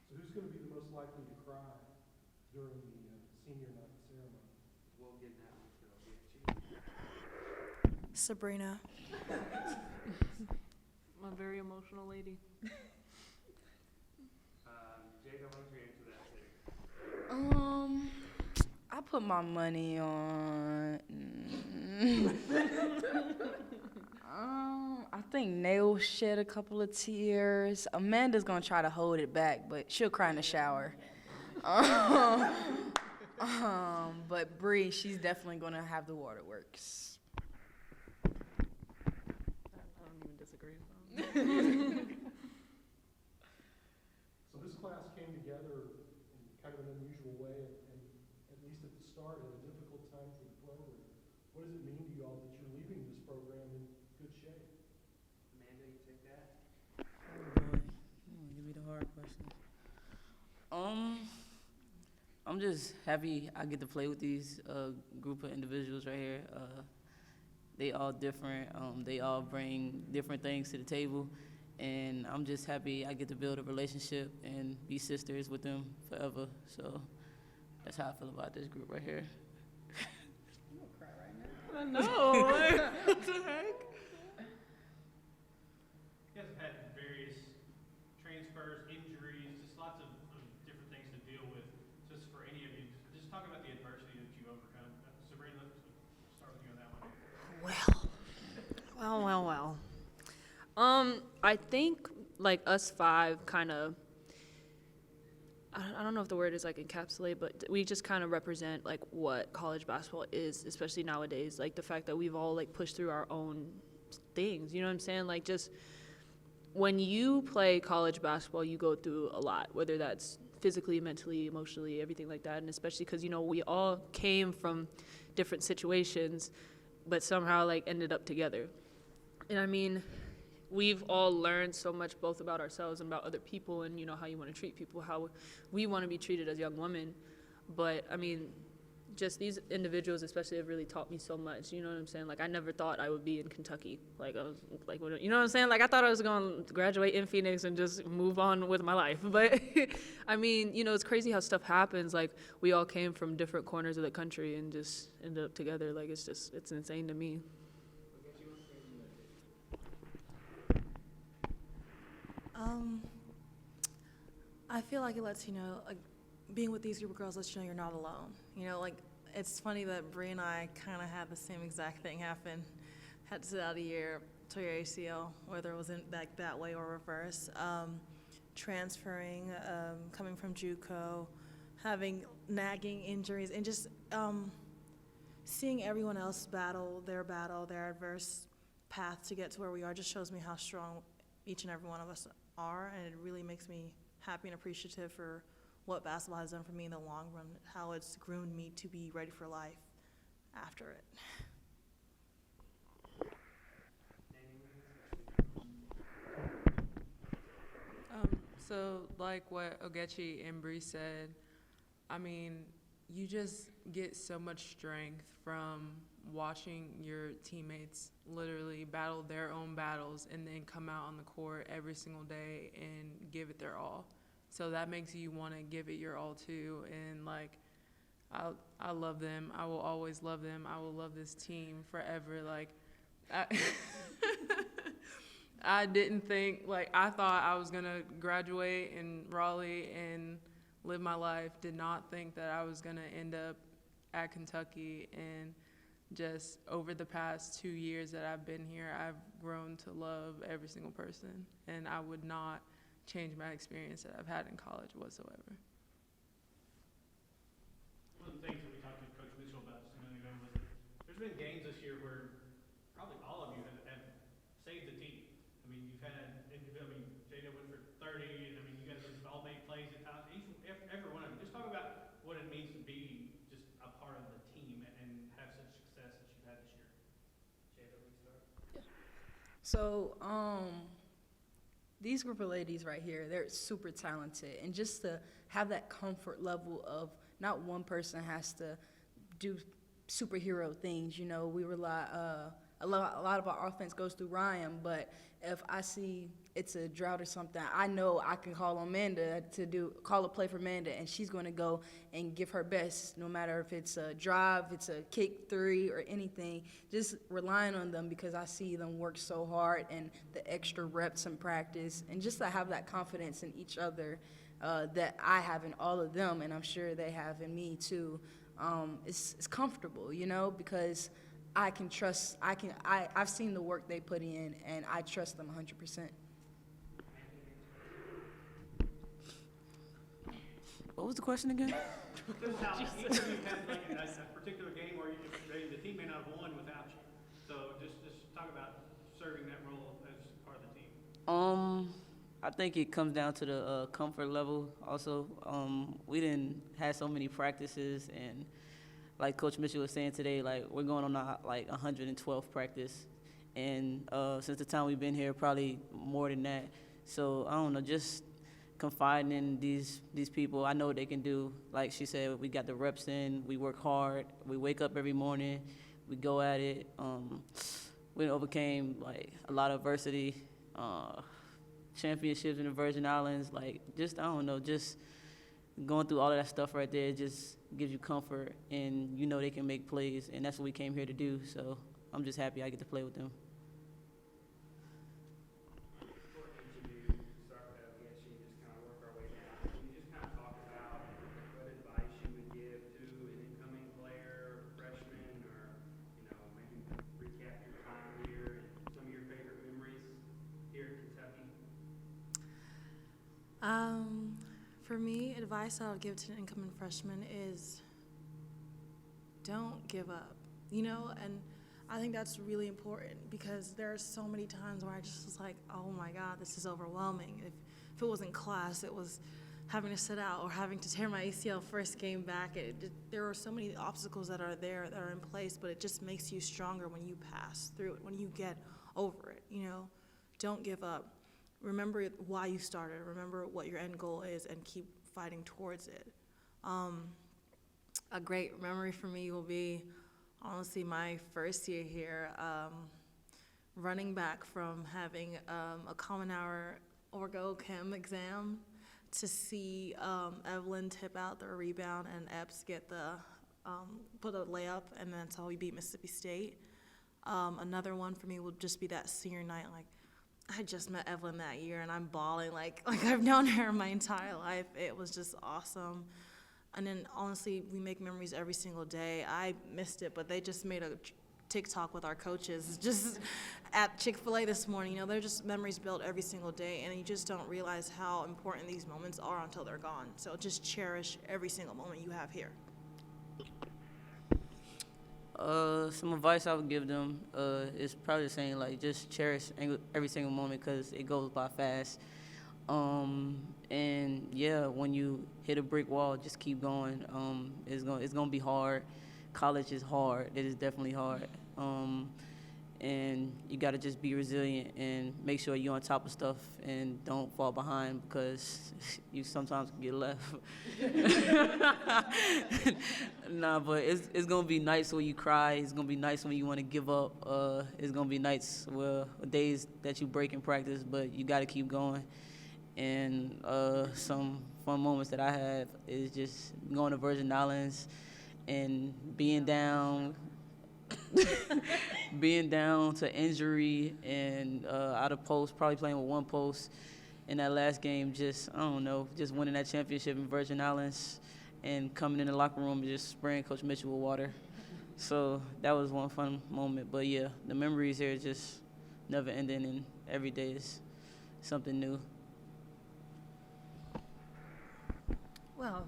So who's going to be the most likely to cry during the senior night ceremony? We'll get that one for Sabrina. A very emotional lady. Jada, why don't you answer that too? I put my money on. I think Nail shed a couple of tears. Amanda's gonna try to hold it back, but she'll cry in the shower. But Bree, she's definitely gonna have the waterworks. I don't even disagree. So this class came together in kind of an unusual way, and at least at the start, at a difficult time for the program. What does it mean to you all that you're leaving this program in good shape? Amanda, you take that? Oh boy, give me the hard questions. I'm just happy I get to play with these group of individuals right here. They all different. They all bring different things to the table, and I'm just happy I get to build a relationship and be sisters with them forever. So that's how I feel about this group right here. You gonna cry right now? I know. What the heck? You guys have had various transfers, injuries, just lots of different things to deal with. Just for any of you, just talk about the adversity that you've overcome. Sabrina, let's start with you on that one. Well. I think like us five kind of, I don't know if the word is like encapsulate, but we just kind of represent like what college basketball is, especially nowadays. Like the fact that we've all like pushed through our own things, you know what I'm saying? Like just when you play college basketball, you go through a lot, whether that's physically, mentally, emotionally, everything like that. And especially because, you know, we all came from different situations, but somehow like ended up together. And I mean, we've all learned so much both about ourselves and about other people and, you know, how you want to treat people, how we want to be treated as young women. But I mean, just these individuals especially have really taught me so much, you know what I'm saying? Like I never thought I would be in Kentucky. Like I was like, you know what I'm saying? Like I thought I was going to graduate in Phoenix and just move on with my life. But I mean, you know, it's crazy how stuff happens. Like we all came from different corners of the country and just ended up together. Like it's insane to me. I feel like it lets you know, like, being with these group of girls lets you know you're not alone. You know, like, it's funny that Bree and I kind of had the same exact thing happen. Had to sit out a year, tore your ACL, whether it was in that way or reverse. Transferring, coming from JUCO, having nagging injuries, and just seeing everyone else battle, their adverse path to get to where we are just shows me how strong each and every one of us are, and it really makes me happy and appreciative for what basketball has done for me in the long run, how it's groomed me to be ready for life after it. So like what Ogechi and Bree said, I mean, you just get so much strength from watching your teammates literally battle their own battles and then come out on the court every single day and give it their all. So that makes you want to give it your all too. And like, I love them. I will always love them. I will love this team forever. Like, I didn't think, like, I thought I was going to graduate in Raleigh and live my life. Did not think that I was going to end up at Kentucky. And just over the past 2 years that I've been here, I've grown to love every single person. And I would not change my experience that I've had in college whatsoever. One of the things that we talked to Coach Mitchell about just a minute ago was that there's been games this year where probably all of you have saved the team. I mean, you've had, Jada went for 30, and I mean, you guys have all made plays at times. Every one of you. Just talk about what it means to be just a part of the team and have such success that you've had this year. Jada, we start. So, these group of ladies right here, they're super talented. And just to have that comfort level of not one person has to do superhero things, you know, we rely, a lot of our offense goes through Ryan, but if I see it's a drought or something, I know I can call on Amanda call a play for Amanda, and she's going to go and give her best, no matter if it's a drive, it's a kick three, or anything. Just relying on them because I see them work so hard and the extra reps in practice, and just to have that confidence in each other that I have in all of them, and I'm sure they have in me too. It's comfortable, because I can trust. I've seen the work they put in, and I trust them 100%. What was the question again? Just how each of you had like a particular game where the team may not have won without you. So just talk about serving that role as part of the team. I think it comes down to the comfort level. Also, we didn't have so many practices, and like Coach Mitchell was saying today, like we're going on our 112th practice, and since the time we've been here, probably more than that. So I don't know, just confiding in these people. I know what they can do. Like she said, we got the reps in. We work hard. We wake up every morning. We go at it. We overcame like a lot of adversity. Championships in the Virgin Islands. Like just I don't know, just going through all of that stuff right there just gives you comfort, and they can make plays, and that's what we came here to do. So I'm just happy I get to play with them. For each of you, start with Ogechi, just kind of work our way down. Can you just kind of talk about what advice you would give to an incoming player, freshman, or maybe recap your time here and some of your favorite memories here at Kentucky? For me, advice I would give to an incoming freshman is don't give up, and I think that's really important because there are so many times where I just was like, oh my God, this is overwhelming. If it wasn't class, it was having to sit out or having to tear my ACL first game back. There are so many obstacles that are there that are in place, but it just makes you stronger when you pass through it, when you get over it, Don't give up. Remember why you started. Remember what your end goal is and keep fighting towards it. A great memory for me will be, honestly, my first year here, running back from having a Common Hour Orgo Chem exam to see Evelyn tip out the rebound and Epps get put a layup, and that's how we beat Mississippi State. Another one for me will just be that senior night, I just met Evelyn that year, and I'm bawling like I've known her my entire life. It was just awesome. And then, honestly, we make memories every single day. I missed it, but they just made a TikTok with our coaches just at Chick-fil-A this morning. They're just memories built every single day, and you just don't realize how important these moments are until they're gone. So just cherish every single moment you have here. Some advice I would give them is probably the same, just cherish every single moment because it goes by fast. And yeah, when you hit a brick wall, just keep going. It's gonna be hard. College is hard. It is definitely hard. And you gotta just be resilient and make sure you're on top of stuff and don't fall behind because you sometimes get left. Nah, but it's gonna be nights where you cry. It's gonna be nights when you want to give up. It's gonna be nights days that you break in practice, but you gotta keep going. And some fun moments that I have is just going to Virgin Islands and being down to injury and out of post, probably playing with one post. In that last game, just winning that championship in Virgin Islands and coming in the locker room and just spraying Coach Mitchell with water. So that was one fun moment. But yeah, the memories here just never ending, and every day is something new. Well,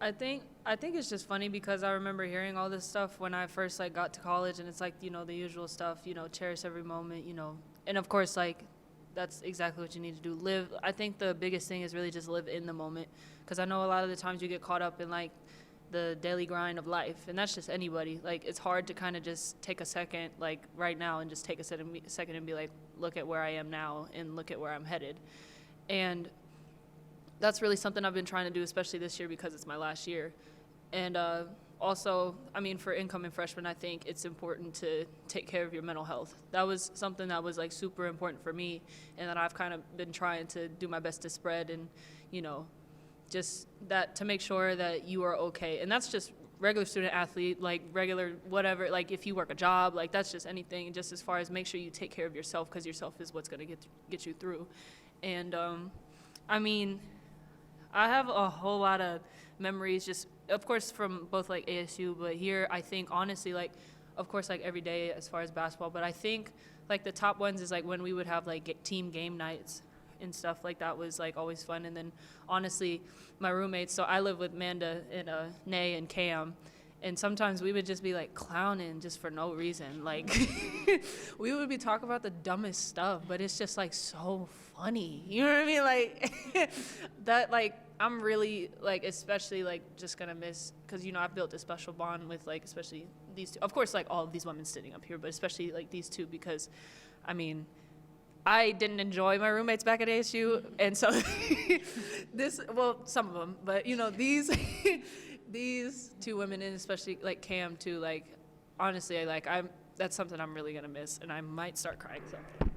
I think it's just funny because I remember hearing all this stuff when I first got to college, and it's the usual stuff, cherish every moment, and of course that's exactly what you need to do. Live. I think the biggest thing is really just live in the moment, because I know a lot of the times you get caught up in the daily grind of life, and that's just anybody. It's hard to kind of just take a second right now and just take a second and be look at where I am now and look at where I'm headed. And that's really something I've been trying to do, especially this year because it's my last year. And also, I mean, for incoming freshmen, I think it's important to take care of your mental health. That was something that was like super important for me, and that I've kind of been trying to do my best to spread, and, you know, just that to make sure that you are okay. And that's just regular student athlete, like regular whatever, like if you work a job, like that's just anything, just as far as make sure you take care of yourself, because yourself is what's going to get you through. And I mean, I have a whole lot of memories, just of course from both like ASU, but here I think honestly, like of course like every day as far as basketball, but I think like the top ones is like when we would have like team game nights and stuff. Like that was like always fun. And then honestly, my roommates, so I live with Manda and Nay and Cam, and sometimes we would just be like clowning just for no reason. Like we would be talking about the dumbest stuff, but it's just like so funny. You know what I mean? Like that, like I'm really like, especially like just gonna miss, because you know I've built a special bond with like especially these two. Of course, like all of these women sitting up here, but especially like these two, because I mean, I didn't enjoy my roommates back at ASU, and so well, some of them, but you know, these two women, and especially like Cam too, like honestly, that's something I'm really gonna miss, and I might start crying something.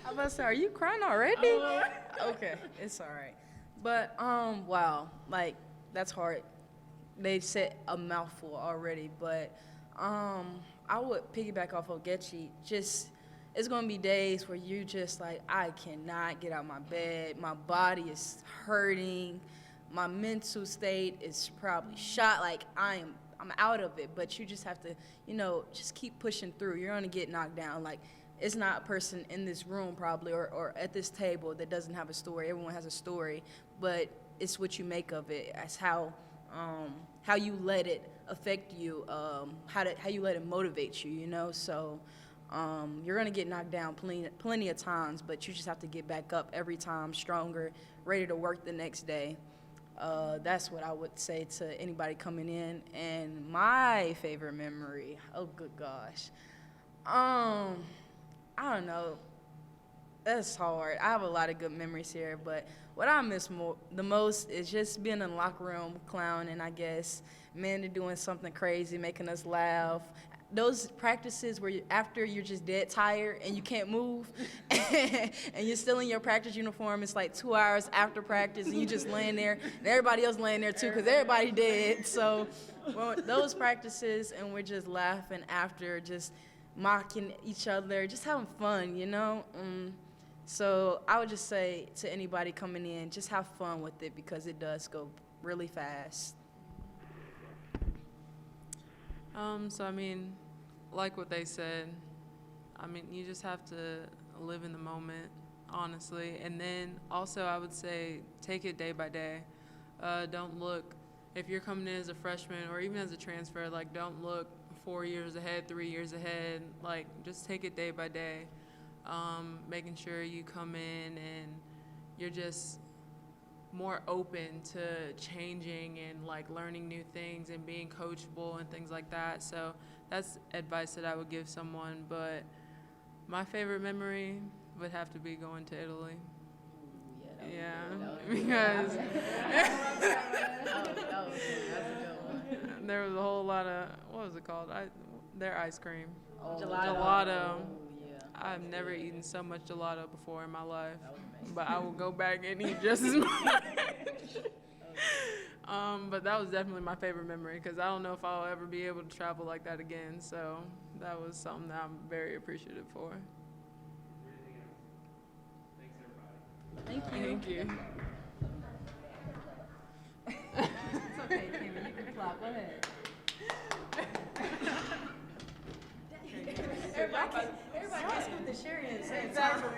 I'm about to say, are you crying already? Okay, it's all right. But wow, like that's hard. They said a mouthful already, but I would piggyback off of Getchy. Just it's gonna be days where you just like, I cannot get out of my bed. My body is hurting. My mental state is probably shot. Like I'm out of it. But you just have to, you know, just keep pushing through. You're gonna get knocked down. Like it's not a person in this room probably or at this table that doesn't have a story. Everyone has a story, but it's what you make of it. It's how you let it affect you. How you let it motivate you. You know, so. You're gonna get knocked down plenty of times, but you just have to get back up every time, stronger, ready to work the next day. That's what I would say to anybody coming in. And my favorite memory, oh good gosh, I don't know. That's hard. I have a lot of good memories here, but what I miss the most is just being in the locker room, clowning, I guess, Amanda doing something crazy, making us laugh. Those practices where after you're just dead tired and you can't move and you're still in your practice uniform, it's like 2 hours after practice and you just laying there and everybody else laying there too because everybody dead. So well, those practices, and we're just laughing after, just mocking each other, just having fun, you know? So I would just say to anybody coming in, just have fun with it because it does go really fast. So I mean, like what they said, I mean, you just have to live in the moment, honestly. And then also I would say take it day by day. Don't look, if you're coming in as a freshman or even as a transfer, like don't look 4 years ahead, 3 years ahead. Like just take it day by day. Making sure you come in and you're just more open to changing and like learning new things and being coachable and things like that. So that's advice that I would give someone. But my favorite memory would have to be going to Italy. Because there was a whole lot of, what was it called? Their ice cream. Gelato. I've never eaten so much gelato before in my life, but I will go back and eat just as much. But that was definitely my favorite memory because I don't know if I'll ever be able to travel like that again. So that was something that I'm very appreciative for. Thanks, everybody. Thank you. It's okay, Kimmy. You can clap. Go ahead. Everybody can scoop the sherry and say exactly.